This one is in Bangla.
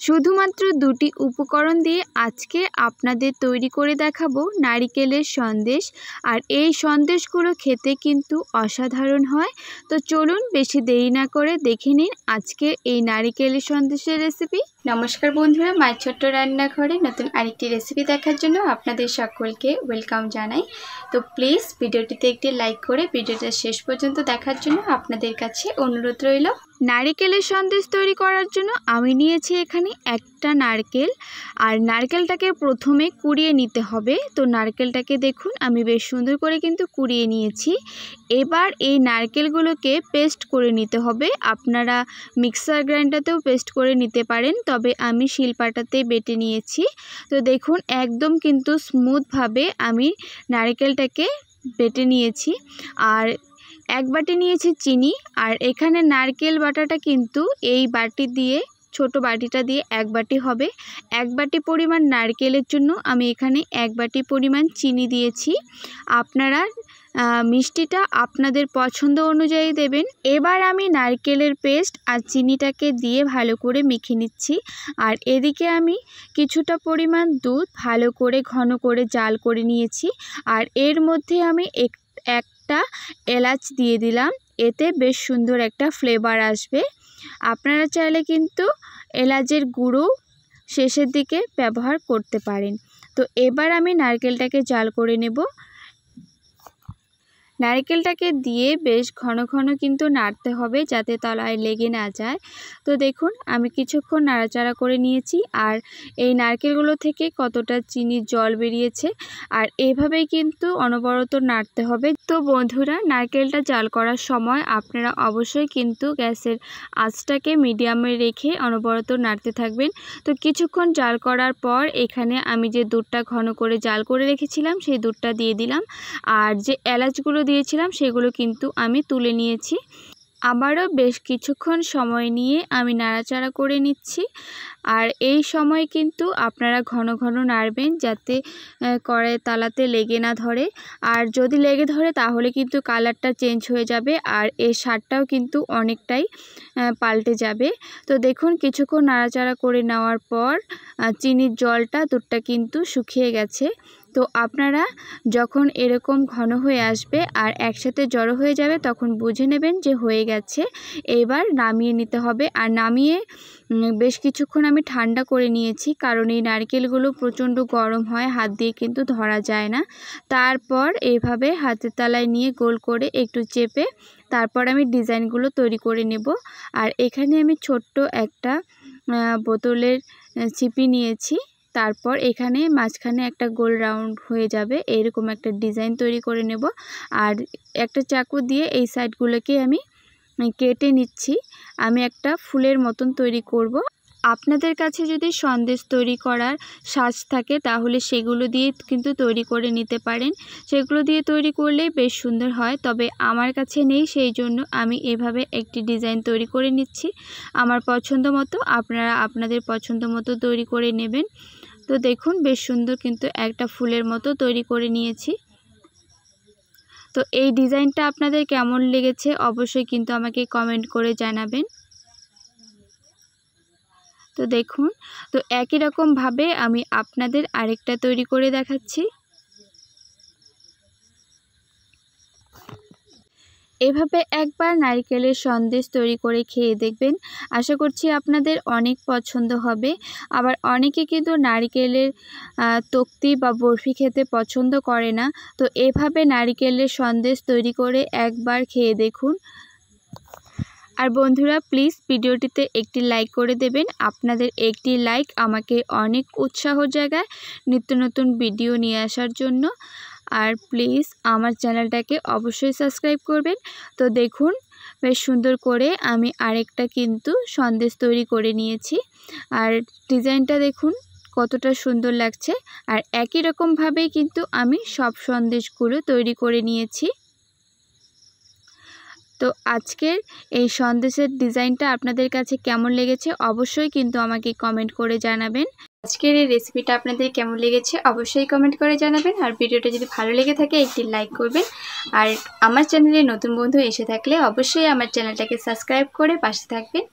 শুধুমাত্র দুটি উপকরণ দিয়ে আজকে আপনাদের তৈরি করে দেখাবো নারিকেলের সন্দেশ। আর এই সন্দেশগুলো খেতে কিন্তু অসাধারণ হয়। তো চলুন বেশি দেরি না করে দেখে নিন আজকে এই নারিকেলের সন্দেশের রেসিপি। নমস্কার বন্ধুরা, মায়ের ছোট্ট রান্নাঘরে নতুন আরেকটি রেসিপি দেখার জন্য আপনাদের সকলকে ওয়েলকাম জানাই। তো প্লিজ ভিডিওটিতে একটি লাইক করে ভিডিওটা শেষ পর্যন্ত দেখার জন্য আপনাদের কাছে অনুরোধ রইল। নারিকেলের সন্দেশ তৈরি করার জন্য আমি নিয়েছি এখানে একটা নারকেল। আর নারকেলটাকে প্রথমে কুড়িয়ে নিতে হবে। তো নারকেলটাকে দেখুন আমি বেশ সুন্দর করে কিন্তু কুড়িয়ে নিয়েছি। এবার এই নারকেলগুলোকে পেস্ট করে নিতে হবে। আপনারা মিক্সার গ্রাইন্ডারতেও পেস্ট করে নিতে পারেন, তবে আমি শিলপাটাতেই বেটে নিয়েছি। তো দেখুন একদম কিন্তু স্মুথভাবে আমি নারকেলটাকে বেটে নিয়েছি। আর এক বাটি নিয়েছি চিনি। আর এখানে নারকেল বাটাটা কিন্তু এই বাটি দিয়ে, ছোট বাটিটা দিয়ে এক বাটি হবে। এক বাটি পরিমাণ নারকেলের জন্য আমি এখানে এক বাটি পরিমাণ চিনি দিয়েছি। আপনারা মিষ্টিটা আপনাদের পছন্দ অনুযায়ী দেবেন। এবার আমি নারকেলের পেস্ট আর চিনিটাকে দিয়ে ভালো করে মেখে নিচ্ছি। আর এদিকে আমি কিছুটা পরিমাণ দুধ ভালো করে ঘন করে জাল করে নিয়েছি। আর এর মধ্যে আমি একটা এলাচ দিয়ে দিলাম, এতে বেশ সুন্দর একটা ফ্লেভার আসবে। আপনারা চাইলে কিন্তু এলাচের গুঁড়ো শেষের দিকে ব্যবহার করতে পারেন। তো এবার আমি নারকেলটাকে জাল করে নেব। নারকেলটাকে দিয়ে বেশ ঘন ঘন কিন্তু নাড়তে হবে যাতে তলায় লেগে না যায়। তো দেখুন আমি কিছুক্ষণ নাড়াচাড়া করে নিয়েছি। আর এই নারকেলগুলো থেকে কতটা চিনির জল বেরিয়েছে। আর এভাবেই কিন্তু অনবরত নাড়তে হবে। তো বন্ধুরা, নারকেলটা জাল করার সময় আপনারা অবশ্যই কিন্তু গ্যাসের আঁচটাকে মিডিয়ামে রেখে অনবরত নাড়তে থাকবেন। তো কিছুক্ষণ জাল করার পর এখানে আমি যে দুধটা ঘন করে জাল করে রেখেছিলাম সেই দুধটা দিয়ে দিলাম। আর যে এলাচগুলো দিয়েছিলাম সেগুলো কিন্তু আমি তুলে নিয়েছি। আবারও বেশ কিছুক্ষণ সময় নিয়ে আমি নাড়াচাড়া করে নিচ্ছি। আর এই সময় কিন্তু আপনারা ঘন ঘন নাড়বেন যাতে কড়াইয়ের তালাতে লেগে না ধরে। আর যদি লেগে ধরে তাহলে কিন্তু কালারটা চেঞ্জ হয়ে যাবে আর এর স্বাদটাও কিন্তু অনেকটাই পাল্টে যাবে। তো দেখুন কিছুক্ষণ নাড়াচাড়া করে নেওয়ার পর চিনির জলটা দুধটা কিন্তু শুকিয়ে গেছে। তো আপনারা যখন এরকম ঘন হয়ে আসবে আর একসাথে জড়ো হয়ে যাবে তখন বুঝে নেবেন যে হয়ে গেছে। এবার নামিয়ে নিতে হবে। আর নামিয়ে বেশ কিছুক্ষণ আমি ঠান্ডা করে নিয়েছি, কারণ এই নারকেলগুলো প্রচণ্ড গরম হয়, হাত দিয়ে কিন্তু ধরা যায় না। তারপর এইভাবে হাতের তালায় নিয়ে গোল করে একটু চেপে তারপর আমি ডিজাইনগুলো তৈরি করে নেব। আর এখানে আমি ছোট্ট একটা বোতলের ছিপি নিয়েছি। তারপর এখানে মাঝখানে একটা গোল রাউন্ড হয়ে যাবে এরকম একটা ডিজাইন তৈরি করে নেব। আর একটা চাকু দিয়ে এই সাইডগুলোকে আমি কেটে নিচ্ছি। আমি একটা ফুলের মতন তৈরি করব। আপনাদের কাছে যদি সন্দেশ তৈরি করার সাজ থাকে তাহলে সেগুলো দিয়ে কিন্তু তৈরি করে নিতে পারেন। সেগুলো দিয়ে তৈরি করলেই বেশ সুন্দর হয়, তবে আমার কাছে নেই, সেই জন্য আমি এভাবে একটি ডিজাইন তৈরি করে নিচ্ছি আমার পছন্দ মতো। আপনারা আপনাদের পছন্দ মতো তৈরি করে নেবেন। তো দেখুন বেশ সুন্দর কিন্তু একটা ফুলের মতো তৈরি করে নিয়েছি। তো এই ডিজাইনটা আপনাদের কেমন লেগেছে অবশ্যই কিন্তু আমাকে কমেন্ট করে জানাবেন। তো দেখুন, তো একই রকমভাবে আমি আপনাদের আরেকটা তৈরি করে দেখাচ্ছি। এভাবে একবার নারকেলের সন্দেশ তৈরি করে খেয়ে দেখবেন, আশা করছি আপনাদের অনেক পছন্দ হবে। আবার অনেকে কিন্তু নারকেলের তক্তি বা বরফি খেতে পছন্দ করে না। তো এভাবে নারকেলের সন্দেশ তৈরি করে একবার খেয়ে দেখুন। আর বন্ধুরা প্লিজ ভিডিওটিতে একটি লাইক করে দেবেন। আপনাদের একটি লাইক আমাকে অনেক উৎসাহ জাগায় নিত্য নতুন ভিডিও নিয়ে আসার জন্য। আর প্লিজ আমার চ্যানেলটাকে অবশ্যই সাবস্ক্রাইব করবেন। তো দেখুন বেশ সুন্দর করে আমি আরেকটা কিন্তু সন্দেশ তৈরি করে নিয়েছি। আর ডিজাইনটা দেখুন কতটা সুন্দর লাগছে। আর একই রকমভাবেই কিন্তু আমি সব সন্দেশগুলো তৈরি করে নিয়েছি। তো আজকের এই সন্দেশের ডিজাইনটা আপনাদের কাছে কেমন লেগেছে অবশ্যই কিন্তু আমাকে কমেন্ট করে জানাবেন। আজকের এই রেসিপিটা আপনাদের কেমন লেগেছে অবশ্যই কমেন্ট করে জানাবেন। আর ভিডিওটা যদি ভালো লেগে থাকে একটি লাইক করবেন। আর আমার চ্যানেলে নতুন বন্ধু এসে থাকলে অবশ্যই আমার চ্যানেলটাকে সাবস্ক্রাইব করে পাশে থাকবেন।